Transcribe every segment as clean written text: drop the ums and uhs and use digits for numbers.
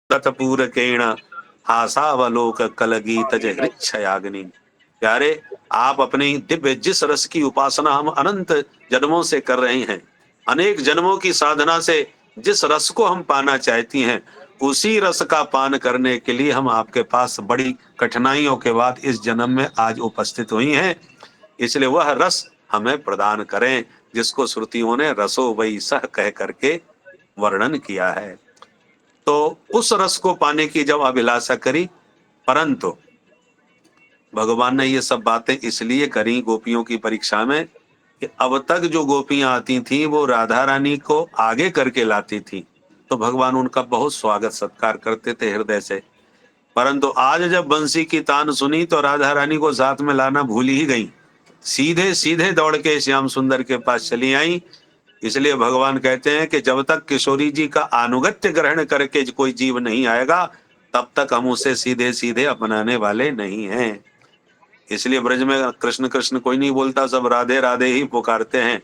तत्पूरकेण हासावलोक कलगीत हृच्छयाग्नि। प्यारे, आप अपनी दिव्य जिस रस की उपासना हम अनंत जन्मों से कर रहे हैं, अनेक जन्मों की साधना से जिस रस को हम पाना चाहती हैं, उसी रस का पान करने के लिए हम आपके पास बड़ी कठिनाइयों के बाद इस जन्म में आज उपस्थित हुई हैं। इसलिए वह रस हमें प्रदान करें जिसको श्रुतियों ने रसो वही सह कह करके वर्णन किया है। तो उस रस को पाने की जब अभिलाषा करी, परंतु भगवान ने ये सब बातें इसलिए करी गोपियों की परीक्षा में कि अब तक जो गोपियां आती थीं वो राधा रानी को आगे करके लाती थीं, तो भगवान उनका बहुत स्वागत सत्कार करते थे हृदय से। परंतु आज जब बंसी की तान सुनी तो राधा रानी को साथ में लाना भूल ही गई, सीधे सीधे दौड़ के श्याम सुंदर के पास चली आई। इसलिए भगवान कहते हैं कि जब तक किशोरी जी का अनुगत्य ग्रहण करके कोई जीव नहीं आएगा, तब तक हम उसे सीधे सीधे अपनाने वाले नहीं हैं। इसलिए ब्रज में कृष्ण कृष्ण कोई नहीं बोलता, सब राधे राधे ही पुकारते हैं,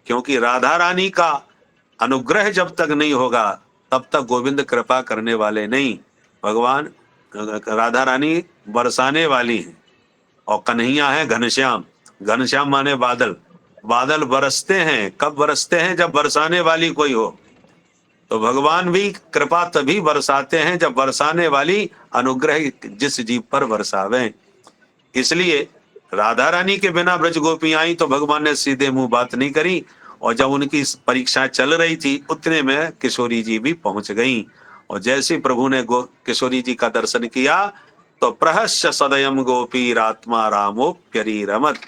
क्योंकि राधा रानी का अनुग्रह जब तक नहीं होगा तब तक गोविंद कृपा करने वाले नहीं। भगवान राधा रानी बरसाने वाली हैं और कन्हैया है घनश्याम। घनश्याम माने बादल। बादल बरसते हैं, कब बरसते हैं? जब बरसाने वाली कोई हो। तो भगवान भी कृपा तभी बरसाते हैं जब बरसाने वाली अनुग्रह जिस जीव पर बरसावे। इसलिए राधा रानी के बिना ब्रज गोपी आई तो भगवान ने सीधे मुंह बात नहीं करी, और जब उनकी परीक्षा चल रही थी उतने में किशोरी जी भी पहुंच गईं। और जैसे प्रभु ने किशोरी जी का दर्शन किया तो प्रहस्य सदयम गोपी रात्मा रामोप्यरी रमत।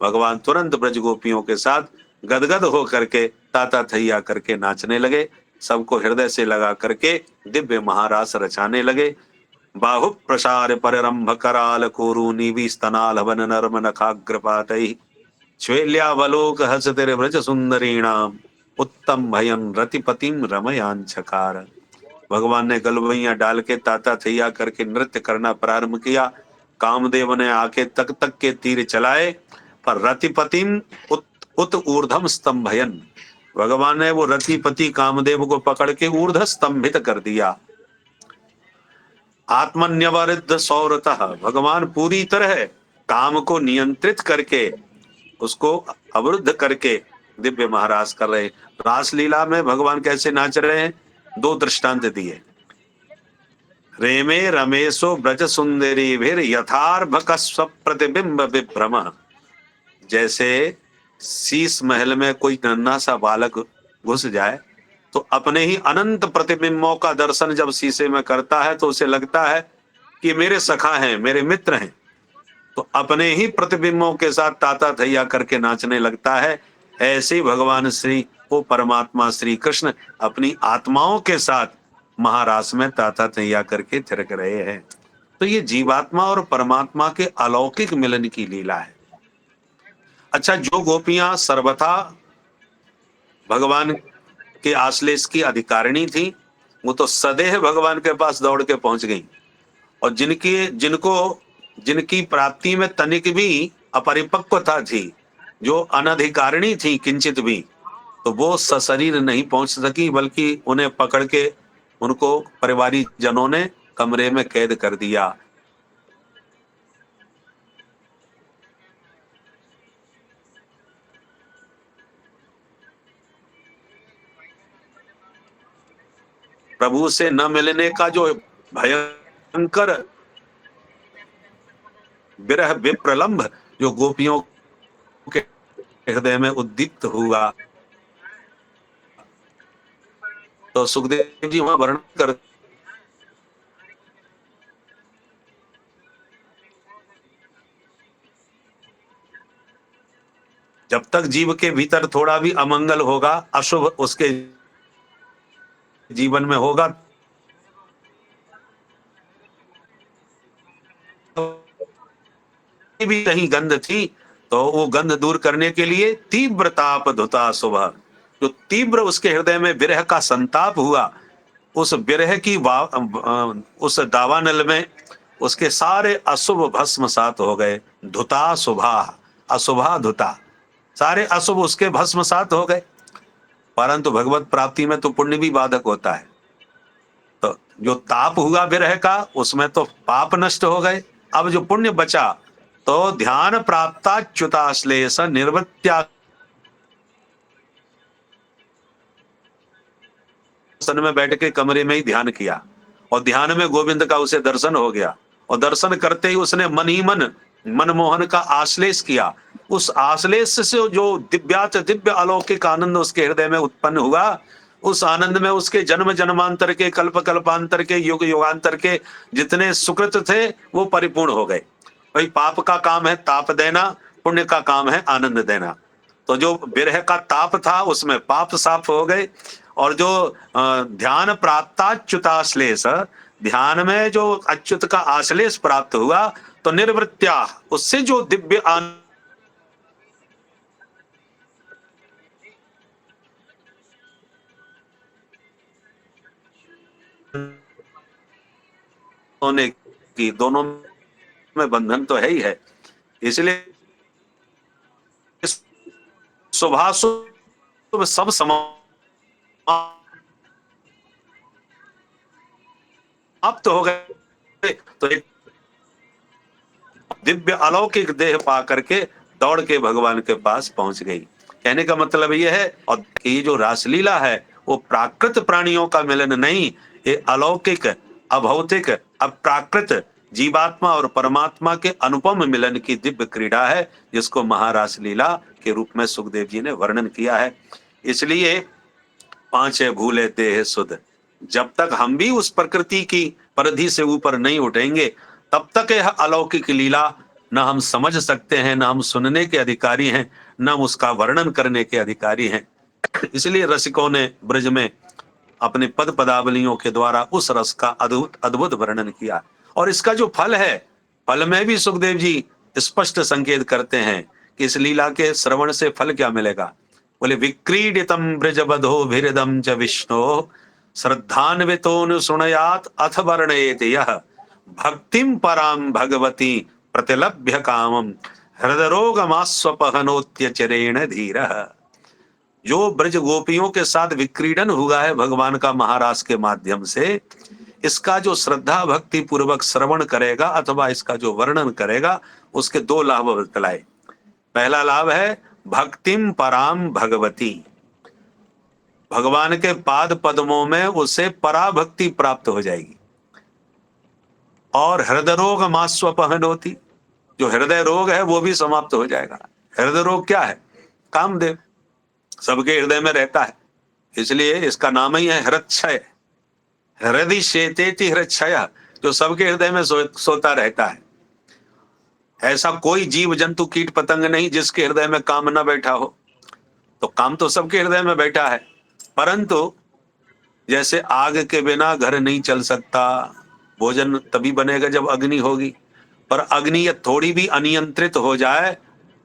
भगवान तुरंत ब्रज गोपियों के साथ गदगद हो करके ताता थैया करके नाचने लगे, सबको हृदय से लगा करके दिव्य महारास रचाने लगे। बाहु प्रसार पररंभ कराल कोरूनिवि स्तनाल वन नर्म नखाग्रपातैः श्वेल्यावलोक हसतिर व्रज सुंदरीणाम उत्तम भयन रतिपतिम रमयांचकार। भगवान ने गलवैया डाल के ताता थैया करके नृत्य करना प्रारंभ किया। कामदेव ने आके तक तक के तीर चलाए, पर रतिपतिम उत, उत ऊर्धम स्तंभयन। भगवान ने वो रतिपति कामदेव को पकड़ के ऊर्ध्व स्तंभित कर दिया। आत्मन्यवरुद्ध सौरतः, भगवान पूरी तरह काम को नियंत्रित करके उसको अवरुद्ध करके दिव्य महाराज कर रहे। रासलीला में भगवान कैसे नाच रहे हैं, दो दृष्टांत दिए। रेमे रमेशो ब्रज सुंदरी भीर यथार्भक स्वप्रतिबिंब विभ्रम। जैसे शीश महल में कोई नन्हा सा बालक घुस जाए तो अपने ही अनंत प्रतिबिंबों का दर्शन जब शीशे में करता है तो उसे लगता है कि मेरे सखा हैं, मेरे मित्र हैं, तो अपने ही प्रतिबिंबों के साथ ताता थैया करके नाचने लगता है। ऐसे ही भगवान श्री वो परमात्मा श्री कृष्ण अपनी आत्माओं के साथ महारास में ताता थैया करके थिरक रहे हैं। तो ये जीवात्मा और परमात्मा के अलौकिक मिलन की लीला है। अच्छा, जो गोपियां सर्वथा भगवान के आश्लेष की अधिकारिणी थी, वो तो सदैव भगवान के पास दौड़ के पहुंच गई। और जिनको जिनकी प्राप्ति में तनिक भी अपरिपक्वता थी, जो अनधिकारिणी थी किंचित भी, तो वो सशरीर नहीं पहुंच सकी, बल्कि उन्हें पकड़ के उनको परिवारी जनों ने कमरे में कैद कर दिया। प्रभु से न मिलने का जो भयंकर विरह विप्रलंभ जो गोपियों के हृदय में उद्दीप्त हुआ, तो सुखदेव जी वहां वर्णन कर, जब तक जीव के भीतर थोड़ा भी अमंगल होगा, अशुभ उसके जीवन में होगा, तो भी कहीं गंध थी, तो वो गंध दूर करने के लिए तीव्र ताप धुता सुबह, जो तीव्र उसके हृदय में विरह का संताप हुआ, उस विरह की उस दावानल में उसके सारे अशुभ भस्मसात हो गए। धुता शुभा, अशुभा धुता, सारे अशुभ उसके भस्मसात हो गए। परंतु भगवत प्राप्ति में तो पुण्य भी बाधक होता है। तो जो ताप हुआ विरह का, उसमें तो पाप नष्ट हो गए। अब जो पुण्य बचा, तो ध्यान प्राप्ताच्युताश्लेष निर्वृत्त्या आसन में बैठ के कमरे में ही ध्यान किया, और ध्यान में गोविंद का उसे दर्शन हो गया, और दर्शन करते ही उसने मन ही मन मनमोहन का आश्लेष किया। उस आश्लेष से जो दिव्यात दिव्य अलौकिक आनंद उसके हृदय में उत्पन्न हुआ, उस आनंद में उसके जन्म जन्मांतर के, कल्प कल्पांतर के, युग युगांतर के जितने सुकृत थे वो परिपूर्ण हो गए। भाई पाप का काम है ताप देना, पुण्य का काम है आनंद देना। तो जो विरह का ताप था उसमें पाप साफ हो गए, और जो ध्यान प्राप्ताच्युताश्लेष, ध्यान में जो अच्युत का आश्लेष प्राप्त हुआ, तो निर्वृत्त्या, उससे जो दिव्य आनंद होने की, दोनों में बंधन तो है ही है। इसलिए शुभाशुभ सब समाप्त हो गए, तो एक दिव्य अलौकिक देह पा करके दौड़ के भगवान के पास पहुंच गई। कहने का मतलब यह है, और ये जो रासलीला है वो प्राकृत प्राणियों का मिलन नहीं, ये अलौकिक, अभौतिक, अप्राकृत जीवात्मा और परमात्मा के अनुपम मिलन की दिव्य क्रीड़ा है, जिसको महारास लीला के रूप में सुखदेव जी ने वर्णन किया है। इसलिए पांचे भूले देह सुध, जब तक हम भी उस प्रकृति की परिधि से ऊपर नहीं उठेंगे, तब तक यह अलौकिक लीला न हम समझ सकते हैं, न हम सुनने के अधिकारी हैं, न हम उसका वर्णन करने के अधिकारी हैं। इसलिए रसिकों ने ब्रज में अपने पद पदावलियों के द्वारा उस रस का अद्भुत अद्भुत वर्णन किया। और इसका जो फल है, फल में भी सुखदेव जी स्पष्ट संकेत करते हैं कि इस लीला के श्रवण से फल क्या मिलेगा। बोले विक्रीडितम ब्रजबधो भिरदम च विष्णो श्रद्धान्वितोऽनुशृणुयात् अथ वर्णयेत यः भक्तिम पराम भगवती प्रतिलभ्य कामम हृदरोगमास्वपहनोत्यचरेण धीरः। जो ब्रज गोपियों के साथ विक्रीडन हुआ है भगवान का महारास के माध्यम से, इसका जो श्रद्धा भक्ति पूर्वक श्रवण करेगा अथवा इसका जो वर्णन करेगा, उसके दो लाभ बतलाए। पहला लाभ है भक्तिम पराम भगवती, भगवान के पाद पद्मों में उसे पराभक्ति प्राप्त हो जाएगी। और हृदय रोग मास्वपहन होती, जो हृदय रोग है वो भी समाप्त हो जाएगा। हृदय रोग क्या है? कामदेव सबके हृदय में रहता है, इसलिए इसका नाम ही है हृदय। हृदय शेतेति हृदय, जो सबके हृदय में सोता रहता है। ऐसा कोई जीव जंतु कीट पतंग नहीं जिसके हृदय में काम न बैठा हो। तो काम तो सबके हृदय में बैठा है, परंतु जैसे आग के बिना घर नहीं चल सकता, भोजन तभी बनेगा जब अग्नि होगी, पर अग्नि या थोड़ी भी अनियंत्रित हो जाए,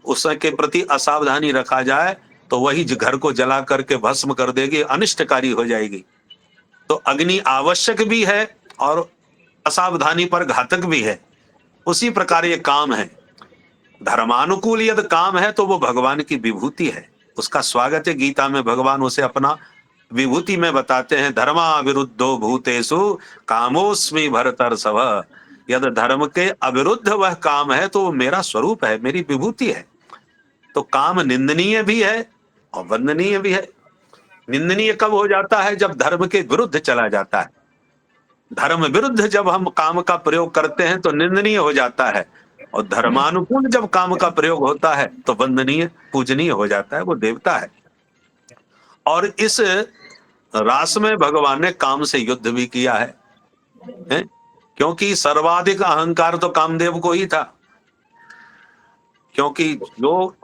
उसके प्रति असावधानी रखा जाए, तो वही घर को जला करके भस्म कर देगी, अनिष्टकारी हो जाएगी। तो अग्नि आवश्यक भी है और असावधानी पर घातक भी है। उसी प्रकार ये काम है। धर्मानुकूल यदि काम है तो वो भगवान की विभूति है, उसका स्वागत है। गीता में भगवान उसे अपना विभूति में बताते हैं, धर्मा विरुद्धो भूतेषु कामोस्मि भरतर्षभ। यदि धर्म के अविरुद्ध वह काम है तो वो मेरा स्वरूप है, मेरी विभूति है। तो काम निंदनीय भी है और वंदनीय भी है। निंदनीय कब हो जाता है? जब धर्म के विरुद्ध चला जाता है। धर्म विरुद्ध जब हम काम का प्रयोग करते हैं तो निंदनीय हो जाता है, और धर्मानुकूल जब काम का प्रयोग होता है तो वंदनीय पूजनीय हो जाता है, वो देवता है। और इस रास में भगवान ने काम से युद्ध भी किया है? क्योंकि सर्वाधिक अहंकार तो कामदेव को ही था। क्योंकि जो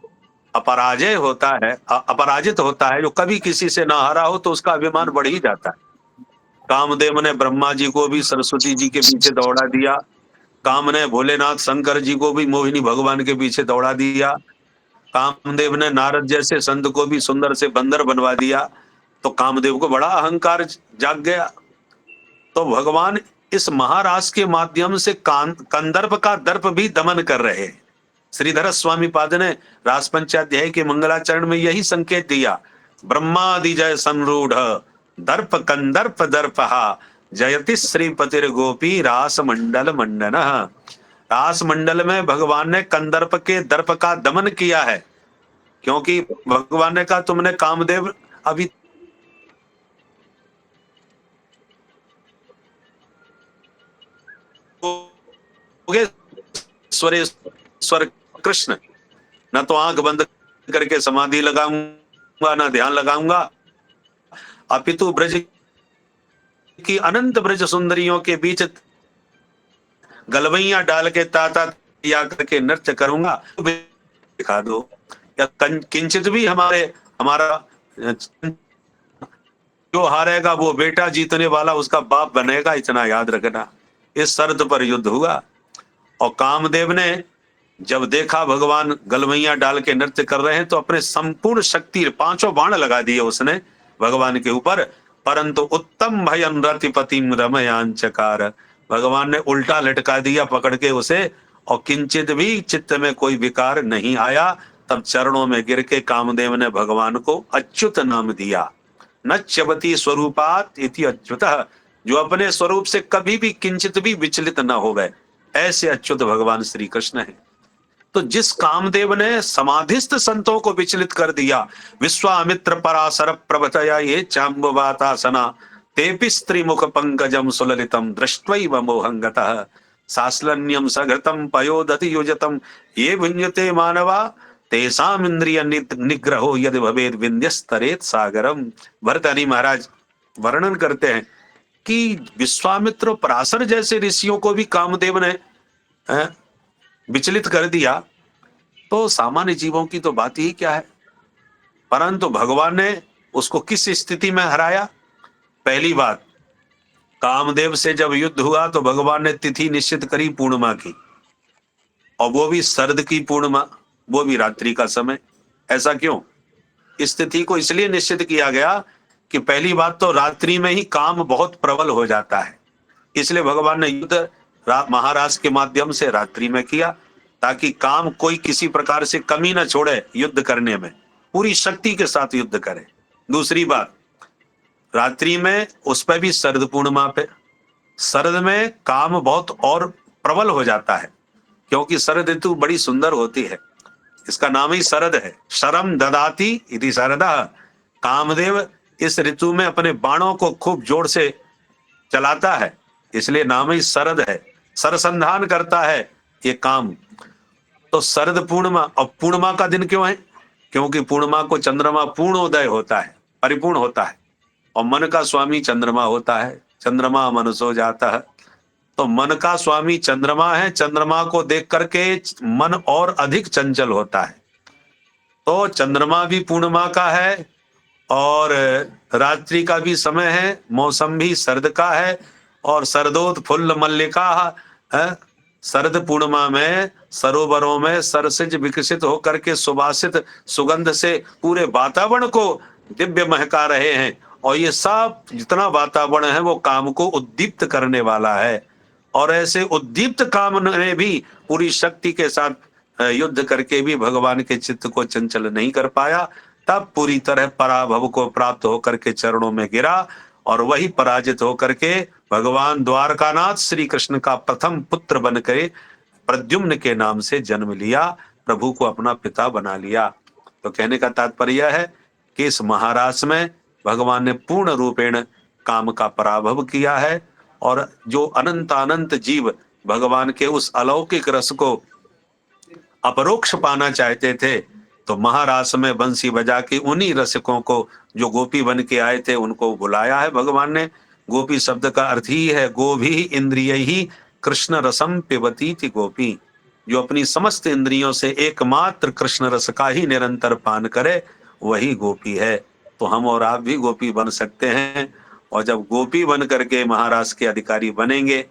अपराजय होता है, अपराजित होता है, जो कभी किसी से ना हारा हो, तो उसका अभिमान बढ़ ही जाता है। कामदेव ने ब्रह्मा जी को भी सरस्वती जी के पीछे दौड़ा दिया, काम ने भोलेनाथ शंकर जी को भी मोहिनी भगवान के पीछे दौड़ा दिया, कामदेव ने नारद जैसे संत को भी सुंदर से बंदर बनवा दिया। तो कामदेव को बड़ा अहंकार जाग गया। तो भगवान इस महारास के माध्यम से कंदर्प का दर्प भी दमन कर रहे हैं। श्रीधर स्वामी पाद ने रास पंचाध्याय के मंगलाचरण में यही संकेत दिया, ब्रह्मादि जय संरूढ़ दर्प कंदर्प दर्पहा जयति श्रीपतिर गोपी रास मंडल मंडन। रास मंडल में भगवान ने कंदर्प के दर्प का दमन किया है, क्योंकि भगवान ने कहा तुमने कामदेव अभी स्वरेश्वर कृष्ण, न तो आंख बंद करके समाधि लगाऊंगा न ध्यान लगाऊंगा, अपितु ब्रज की अनंत ब्रज सुंदरियों के बीच गलवैया डाल के ताता या करके नृत्य करूंगा, दिखा दो। या किंचित भी हमारा जो हारेगा वो बेटा, जीतने वाला उसका बाप बनेगा, इतना याद रखना। इस शर्त पर युद्ध हुआ। और कामदेव ने जब देखा भगवान गलवैया डाल के नृत्य कर रहे हैं, तो अपने संपूर्ण शक्ति 5 बाण लगा दिए उसने भगवान के ऊपर। परंतु उत्तम भयन रतिपतिम रमयांचकार, भगवान ने उल्टा लटका दिया पकड़ के उसे, और किंचित भी चित्त में कोई विकार नहीं आया। तब चरणों में गिर के कामदेव ने भगवान को अच्युत नाम दिया। नच्यवती स्वरूपात इति अच्युतः, जो अपने स्वरूप से कभी भी किंचित भी विचलित न हो गए, ऐसे अच्युत भगवान श्री कृष्ण है। तो जिस कामदेव ने समाधिस्थ संतों को विचलित कर दिया, विश्वामित्र पराशर प्रभतया ये चाम्बवातासना तेपि स्त्रीमुख पंकजम सुललितम दृष्ट्वैव मोहंगतः सास्लन्यम सघृतम पयोदति युजतम ये भुंजते मानवा तेसाम इंद्रिय निग्रहो यदि भवेद विंध्यस्तरेत सागरम। भरतहरि महाराज वर्णन करते हैं कि विश्वामित्र पराशर जैसे ऋषियों को भी कामदेव ने विचलित कर दिया, तो सामान्य जीवों की तो बात ही क्या है। परंतु भगवान ने उसको किस स्थिति में हराया? पहली बात, कामदेव से जब युद्ध हुआ तो भगवान ने तिथि निश्चित करी पूर्णिमा की, और वो भी शरद की पूर्णिमा, वो भी रात्रि का समय। ऐसा क्यों? इस तिथि को इसलिए निश्चित किया गया कि पहली बात तो रात्रि में ही काम बहुत प्रबल हो जाता है, इसलिए भगवान ने युद्ध महाराज के माध्यम से रात्रि में किया, ताकि काम कोई किसी प्रकार से कमी न छोड़े, युद्ध करने में पूरी शक्ति के साथ युद्ध करे। दूसरी बात, रात्रि में उस पर भी शरद पूर्णिमा पे, शरद में काम बहुत और प्रबल हो जाता है, क्योंकि शरद ऋतु बड़ी सुंदर होती है, इसका नाम ही शरद है। शरम ददाति इति शरदः, कामदेव इस ऋतु में अपने बाणों को खूब जोर से चलाता है, इसलिए नाम ही शरद है, सरसंधान करता है ये काम। तो शरद पूर्णिमा, और पूर्णिमा का दिन क्यों है? क्योंकि पूर्णिमा को चंद्रमा पूर्णोदय होता है, परिपूर्ण होता है, और मन का स्वामी चंद्रमा होता है, चंद्रमा मनसो जाता है। तो मन का स्वामी चंद्रमा है, चंद्रमा को देख करके मन और अधिक चंचल होता है। तो चंद्रमा भी पूर्णिमा का है, और रात्रि का भी समय है, मौसम भी शरद का है, और शरदोत फुल्ल मल्लिका है। शरद पूर्णिमा में सरोवरों में सरसिज विकसित होकर के सुवासित सुगंध से पूरे वातावरण को दिव्य महका रहे हैं, और ये सब जितना वातावरण है वो काम को उद्दीप्त करने वाला है। और ऐसे उद्दीप्त काम ने भी पूरी शक्ति के साथ युद्ध करके भी भगवान के चित्त को चंचल नहीं कर पाया। तब पूरी तरह पराभव को प्राप्त होकर के चरणों में गिरा, और वही पराजित होकर के भगवान द्वारकानाथ श्री कृष्ण का प्रथम पुत्र बनकर प्रद्युम्न के नाम से जन्म लिया, प्रभु को अपना पिता बना लिया। तो कहने का तात्पर्य है कि इस महारास में भगवान ने पूर्ण रूपेण काम का पराभव किया है, और जो अनंत जीव भगवान के उस अलौकिक रस को अपरोक्ष पाना चाहते थे, तो महारास में बंसी बजा के उन्हीं रसिकों को, जो गोपी बन के आए थे, उनको बुलाया है भगवान ने। गोपी शब्द का अर्थ ही है गोभी इंद्रिय ही कृष्ण रसम पिबती थी गोपी, जो अपनी समस्त इंद्रियों से एकमात्र कृष्ण रस का ही निरंतर पान करे, वही गोपी है। तो हम और आप भी गोपी बन सकते हैं, और जब गोपी बन करके महाराज के अधिकारी बनेंगे,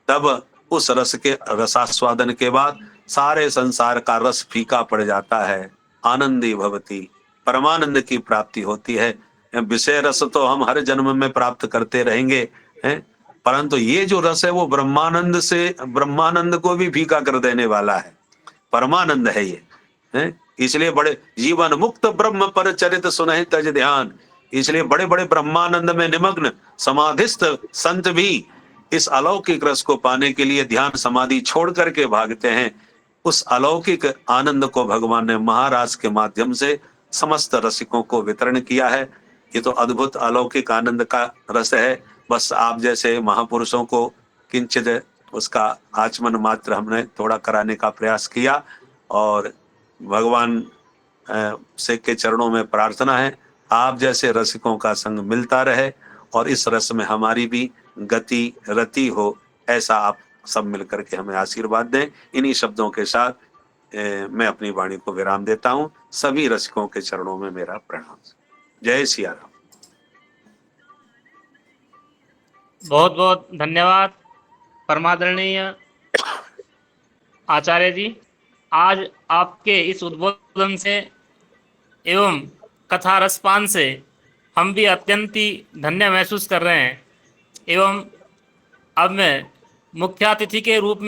तब उस रस के रसास्वादन के बाद सारे संसार का रस फीका पड़ जाता है, आनंदी भवती, परमानंद की प्राप्ति होती है। विषय रस तो हम हर जन्म में प्राप्त करते रहेंगे हैं, परंतु ये जो रस है वो ब्रह्मानंद को भी फीका कर देने वाला है, परमानंद है ये है। इसलिए बड़े जीवन मुक्त ब्रह्म पर चरित सुनहि तज ध्यान, इसलिए बड़े बड़े ब्रह्मानंद में निमग्न समाधिस्थ संत भी इस अलौकिक रस को पाने के लिए ध्यान समाधि छोड़ करके भागते हैं। उस अलौकिक आनंद को भगवान ने महाराज के माध्यम से समस्त रसिकों को वितरण किया है। ये तो अद्भुत अलौकिक आनंद का रस है। बस आप जैसे महापुरुषों को किंचित उसका आचमन मात्र हमने थोड़ा कराने का प्रयास किया, और भगवान से के चरणों में प्रार्थना है आप जैसे रसिकों का संग मिलता रहे और इस रस में हमारी भी गति रति हो, ऐसा आप सब मिलकर के हमें आशीर्वाद दें। इन्हीं शब्दों के साथ मैं अपनी वाणी को विराम देता हूं। सभी रसिकों के चरणों में मेरा प्रणाम। जय सिया राम। बहुत बहुत धन्यवाद परमादरणीय आचार्य जी। आज आपके इस उद्बोधन से एवं कथा रसपान से हम भी अत्यंत ही धन्य महसूस कर रहे हैं। एवं अब मैं मुख्य अतिथि के रूप में